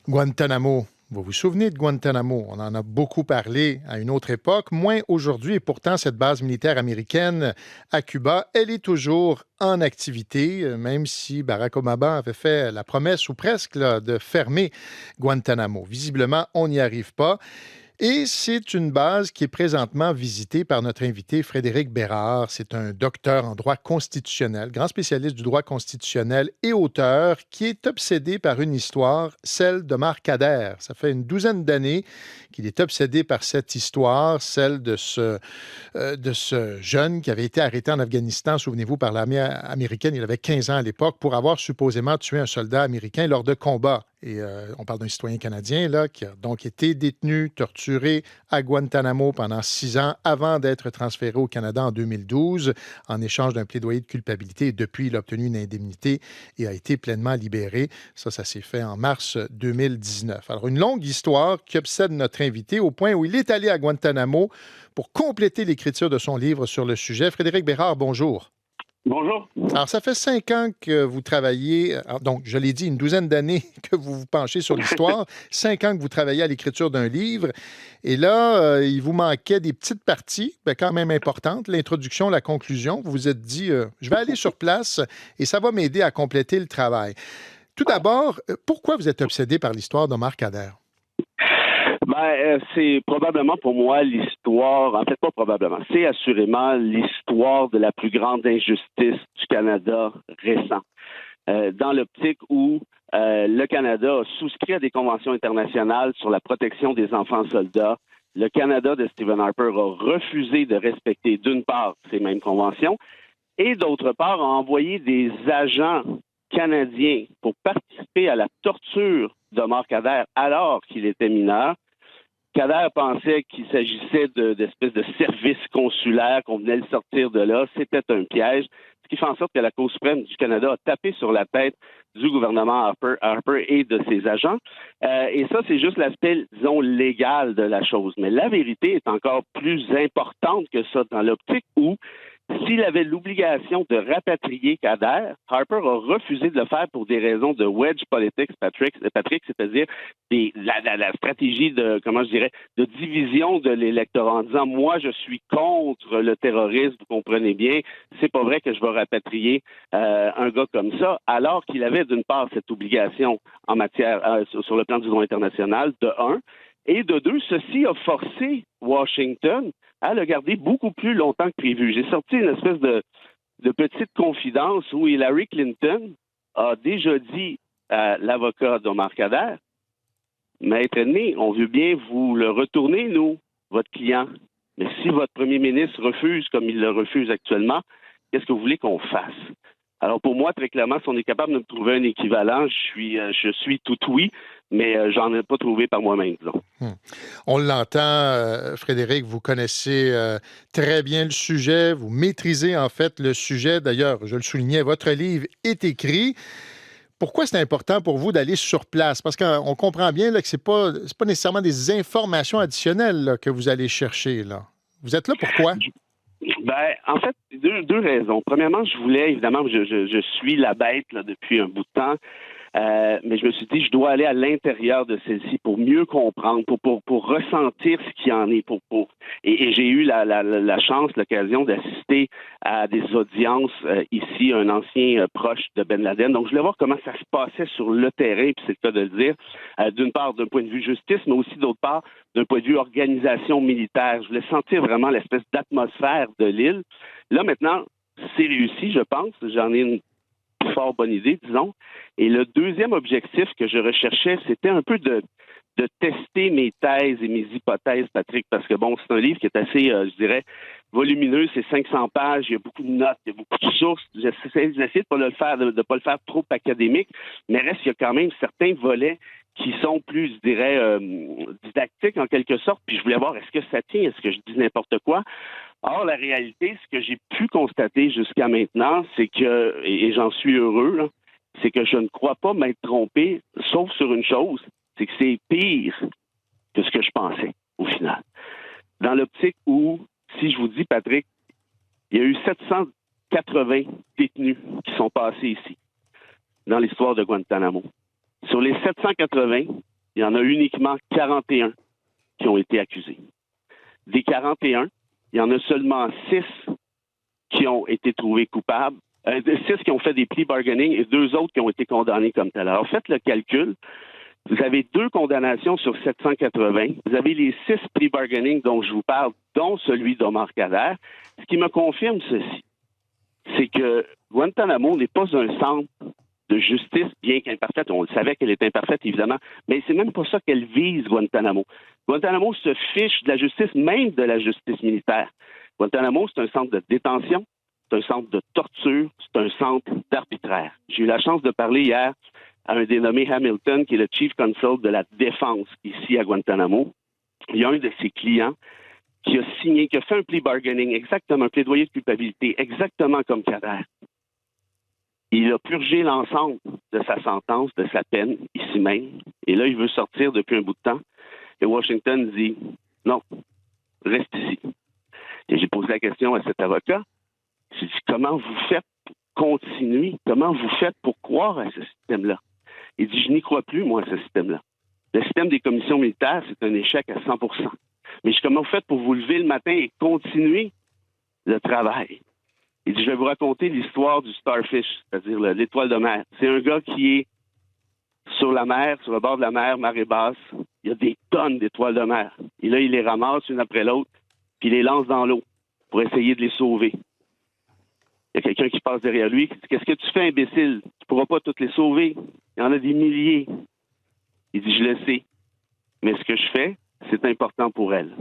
Guantanamo. Vous vous souvenez de Guantanamo? On en a beaucoup parlé à une autre époque, moins aujourd'hui, et pourtant cette base militaire américaine à Cuba, elle est toujours en activité, même si Barack Obama avait fait la promesse, ou presque, là, de fermer Guantanamo. Visiblement, on n'y arrive pas. Et c'est une base qui est présentement visitée par notre invité Frédéric Bérard. C'est un docteur en droit constitutionnel, grand spécialiste du droit constitutionnel et auteur qui est obsédé par une histoire, celle de Marc Adair. Ça fait une douzaine d'années qu'il est obsédé par cette histoire, celle de ce jeune qui avait été arrêté en Afghanistan, souvenez-vous, par l'armée américaine. Il avait 15 ans à l'époque pour avoir supposément tué un soldat américain lors de combats. Et on parle d'un citoyen canadien là, qui a donc été détenu, torturé à Guantanamo pendant 6 ans avant d'être transféré au Canada en 2012 en échange d'un plaidoyer de culpabilité. Et depuis, il a obtenu une indemnité et a été pleinement libéré. Ça s'est fait en mars 2019. Alors, une longue histoire qui obsède notre invité au point où il est allé à Guantanamo pour compléter l'écriture de son livre sur le sujet. Frédéric Bérard, bonjour. Bonjour. Alors, ça fait 5 ans que vous travaillez, donc je l'ai dit, une douzaine d'années que vous vous penchez sur l'histoire, 5 ans que vous travaillez à l'écriture d'un livre, et là, il vous manquait des petites parties, quand même importantes, l'introduction, la conclusion. Vous vous êtes dit, je vais aller sur place et ça va m'aider à compléter le travail. Tout d'abord, pourquoi vous êtes obsédé par l'histoire d'Omar Khadr? C'est probablement pour moi l'histoire, en fait pas probablement, c'est assurément l'histoire de la plus grande injustice du Canada récent. Dans l'optique où le Canada a souscrit à des conventions internationales sur la protection des enfants soldats, le Canada de Stephen Harper a refusé de respecter d'une part ces mêmes conventions et d'autre part a envoyé des agents canadiens pour participer à la torture d'Omar Khadr alors qu'il était mineur. Khadr pensait qu'il s'agissait d'espèces de services consulaires, qu'on venait le sortir de là. C'était un piège, ce qui fait en sorte que la Cour suprême du Canada a tapé sur la tête du gouvernement Harper et de ses agents. Et ça, c'est juste l'aspect, disons, légal de la chose. Mais la vérité est encore plus importante que ça dans l'optique où s'il avait l'obligation de rapatrier Khadr, Harper a refusé de le faire pour des raisons de wedge politics, Patrick, c'est-à-dire la stratégie de division de l'électorat en disant moi je suis contre le terrorisme, vous comprenez bien, c'est pas vrai que je vais rapatrier un gars comme ça, alors qu'il avait d'une part cette obligation en matière sur le plan du droit international, de un, et de deux, ceci a forcé Washington à le garder beaucoup plus longtemps que prévu. J'ai sorti une espèce de petite confidence où Hillary Clinton a déjà dit à l'avocat d'Omar Khadr, Maître ennemi, on veut bien vous le retourner, nous, votre client. Mais si votre premier ministre refuse comme il le refuse actuellement, qu'est-ce que vous voulez qu'on fasse? Alors pour moi, très clairement, si on est capable de me trouver un équivalent, je suis tout oui, mais j'en ai pas trouvé par moi-même, disons. On l'entend, Frédéric, vous connaissez très bien le sujet, vous maîtrisez en fait le sujet. D'ailleurs, je le soulignais, votre livre est écrit. Pourquoi c'est important pour vous d'aller sur place? Parce qu'on comprend bien là, que c'est pas nécessairement des informations additionnelles là, que vous allez chercher. Là. Vous êtes là pourquoi? En fait, deux raisons. Premièrement, je voulais, évidemment, je suis la bête là, depuis un bout de temps. Mais je me suis dit, je dois aller à l'intérieur de celle-ci pour mieux comprendre, pour ressentir ce qu'il y en est. Et j'ai eu la chance, l'occasion d'assister à des audiences ici, un ancien proche de Ben Laden. Donc, je voulais voir comment ça se passait sur le terrain, puis c'est le cas de le dire, d'une part d'un point de vue justice, mais aussi d'autre part d'un point de vue organisation militaire. Je voulais sentir vraiment l'espèce d'atmosphère de l'île. Là, maintenant, c'est réussi, je pense. J'en ai une fort bonne idée, disons. Et le deuxième objectif que je recherchais, c'était un peu de tester mes thèses et mes hypothèses, Patrick, parce que, bon, c'est un livre qui est assez, je dirais, volumineux, c'est 500 pages, il y a beaucoup de notes, il y a beaucoup de sources. J'essaie de pas le faire trop académique, mais reste qu'il y a quand même certains volets qui sont plus, je dirais, didactiques en quelque sorte, puis je voulais voir, est-ce que ça tient, est-ce que je dis n'importe quoi? Or, la réalité, ce que j'ai pu constater jusqu'à maintenant, c'est que, et j'en suis heureux, là, c'est que je ne crois pas m'être trompé, sauf sur une chose, c'est que c'est pire que ce que je pensais, au final. Dans l'optique où, si je vous dis, Patrick, il y a eu 780 détenus qui sont passés ici, dans l'histoire de Guantanamo. Sur les 780, il y en a uniquement 41 qui ont été accusés. Des 41, il y en a seulement 6 qui ont été trouvés coupables, 6 qui ont fait des plea bargaining et 2 autres qui ont été condamnés comme tel. Alors, faites le calcul. Vous avez 2 condamnations sur 780. Vous avez les 6 plea bargaining dont je vous parle, dont celui d'Omar Khadr. Ce qui me confirme ceci, c'est que Guantanamo n'est pas un centre de justice, bien qu'imparfaite. On le savait qu'elle est imparfaite, évidemment, mais c'est même pas ça qu'elle vise, Guantanamo. Guantanamo se fiche de la justice, même de la justice militaire. Guantanamo, c'est un centre de détention, c'est un centre de torture, c'est un centre d'arbitraire. J'ai eu la chance de parler hier à un dénommé Hamilton, qui est le Chief Counsel de la défense ici à Guantanamo. Il y a un de ses clients qui a signé, qui a fait un plea bargaining, exactement, un plaidoyer de culpabilité, exactement comme Khadr. Il a purgé l'ensemble de sa sentence, de sa peine, ici même. Et là, il veut sortir depuis un bout de temps. Et Washington dit, non, reste ici. Et j'ai posé la question à cet avocat. J'ai dit, comment vous faites pour continuer? Comment vous faites pour croire à ce système-là? Il dit, je n'y crois plus, moi, à ce système-là. Le système des commissions militaires, c'est un échec à 100%. Mais comment vous faites pour vous lever le matin et continuer le travail? Il dit, je vais vous raconter l'histoire du Starfish, c'est-à-dire l'étoile de mer. C'est un gars qui est sur la mer, sur le bord de la mer, marée basse. Il y a des tonnes d'étoiles de mer. Et là, il les ramasse une après l'autre, puis il les lance dans l'eau pour essayer de les sauver. Il y a quelqu'un qui passe derrière lui, qui dit, qu'est-ce que tu fais, imbécile? Tu ne pourras pas toutes les sauver. Il y en a des milliers. Il dit, je le sais. Mais ce que je fais, c'est important pour elle.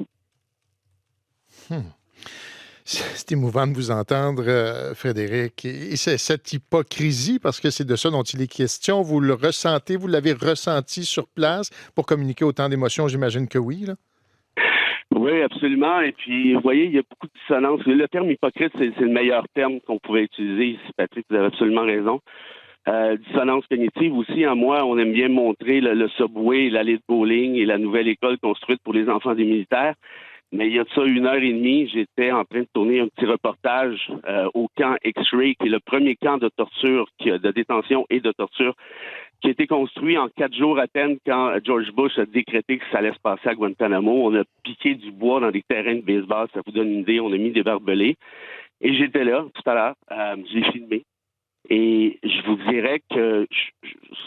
C'est émouvant de vous entendre, Frédéric. Et c'est cette hypocrisie, parce que c'est de ça dont il est question, vous le ressentez, vous l'avez ressenti sur place pour communiquer autant d'émotions, j'imagine que oui, là? Oui, absolument. Et puis, vous voyez, il y a beaucoup de dissonance. Le terme hypocrite, c'est le meilleur terme qu'on pouvait utiliser ici, Patrick, vous avez absolument raison. Dissonance cognitive aussi. En moi, on aime bien montrer le subway, l'allée de bowling et la nouvelle école construite pour les enfants des militaires. Mais il y a de ça 1h30, j'étais en train de tourner un petit reportage au camp X-Ray, qui est le premier camp de torture, de détention et de torture, qui a été construit en 4 jours à peine quand George Bush a décrété que ça allait se passer à Guantanamo. On a piqué du bois dans des terrains de baseball, ça vous donne une idée. On a mis des barbelés. Et j'étais là tout à l'heure, j'ai filmé. Et je vous dirais que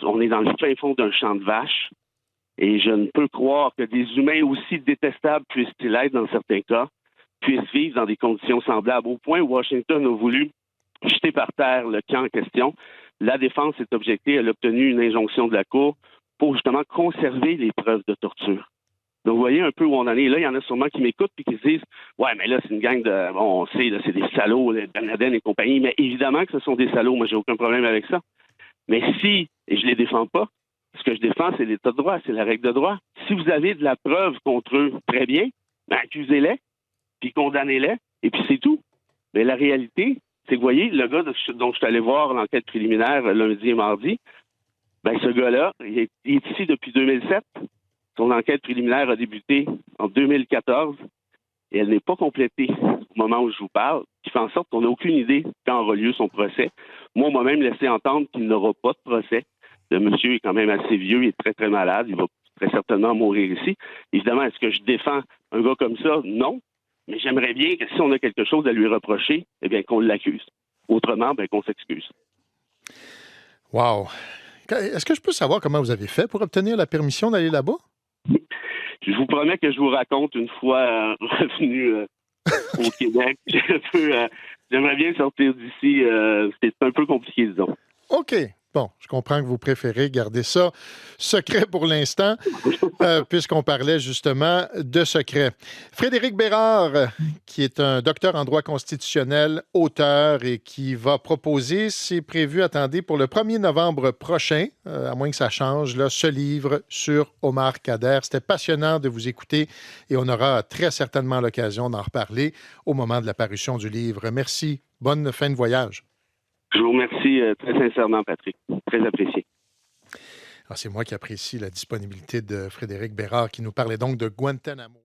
on est dans le fin fond d'un champ de vaches. Et je ne peux croire que des humains aussi détestables puissent-ils être dans certains cas, puissent vivre dans des conditions semblables. Au point où Washington a voulu jeter par terre le camp en question, la défense est objectée, elle a obtenu une injonction de la Cour pour justement conserver les preuves de torture. Donc, vous voyez un peu où on en est. Là, il y en a sûrement qui m'écoutent et qui se disent « Ouais, mais là, c'est une gang de... Bon, on sait, là, c'est des salauds, les Ben Laden et compagnie. » Mais évidemment que ce sont des salauds. Moi, j'ai aucun problème avec ça. Mais si, et je les défends pas, ce que je défends, c'est l'état de droit, c'est la règle de droit. Si vous avez de la preuve contre eux, très bien, ben accusez-les, puis condamnez-les, et puis c'est tout. Mais la réalité, c'est que, vous voyez, le gars dont je suis allé voir l'enquête préliminaire lundi et mardi, ben ce gars-là, il est ici depuis 2007. Son enquête préliminaire a débuté en 2014 et elle n'est pas complétée au moment où je vous parle, qui fait en sorte qu'on n'a aucune idée quand aura lieu son procès. Moi, on m'a même laissé entendre qu'il n'aura pas de procès. Le monsieur est quand même assez vieux, il est très, très malade, il va très certainement mourir ici. Évidemment, est-ce que je défends un gars comme ça? Non. Mais j'aimerais bien que si on a quelque chose à lui reprocher, eh bien, qu'on l'accuse. Autrement, ben, qu'on s'excuse. Wow! Est-ce que je peux savoir comment vous avez fait pour obtenir la permission d'aller là-bas? Je vous promets que je vous raconte une fois revenu au Québec. J'aimerais bien sortir d'ici. C'est un peu compliqué, disons. OK. Bon, je comprends que vous préférez garder ça secret pour l'instant, puisqu'on parlait justement de secret. Frédéric Bérard, qui est un docteur en droit constitutionnel, auteur et qui va proposer, c'est prévu, attendez, pour le 1er novembre prochain, à moins que ça change, là, ce livre sur Omar Khadr. C'était passionnant de vous écouter et on aura très certainement l'occasion d'en reparler au moment de la parution du livre. Merci. Bonne fin de voyage. Je vous remercie très sincèrement, Patrick. Très apprécié. C'est moi qui apprécie la disponibilité de Frédéric Bérard qui nous parlait donc de Guantanamo.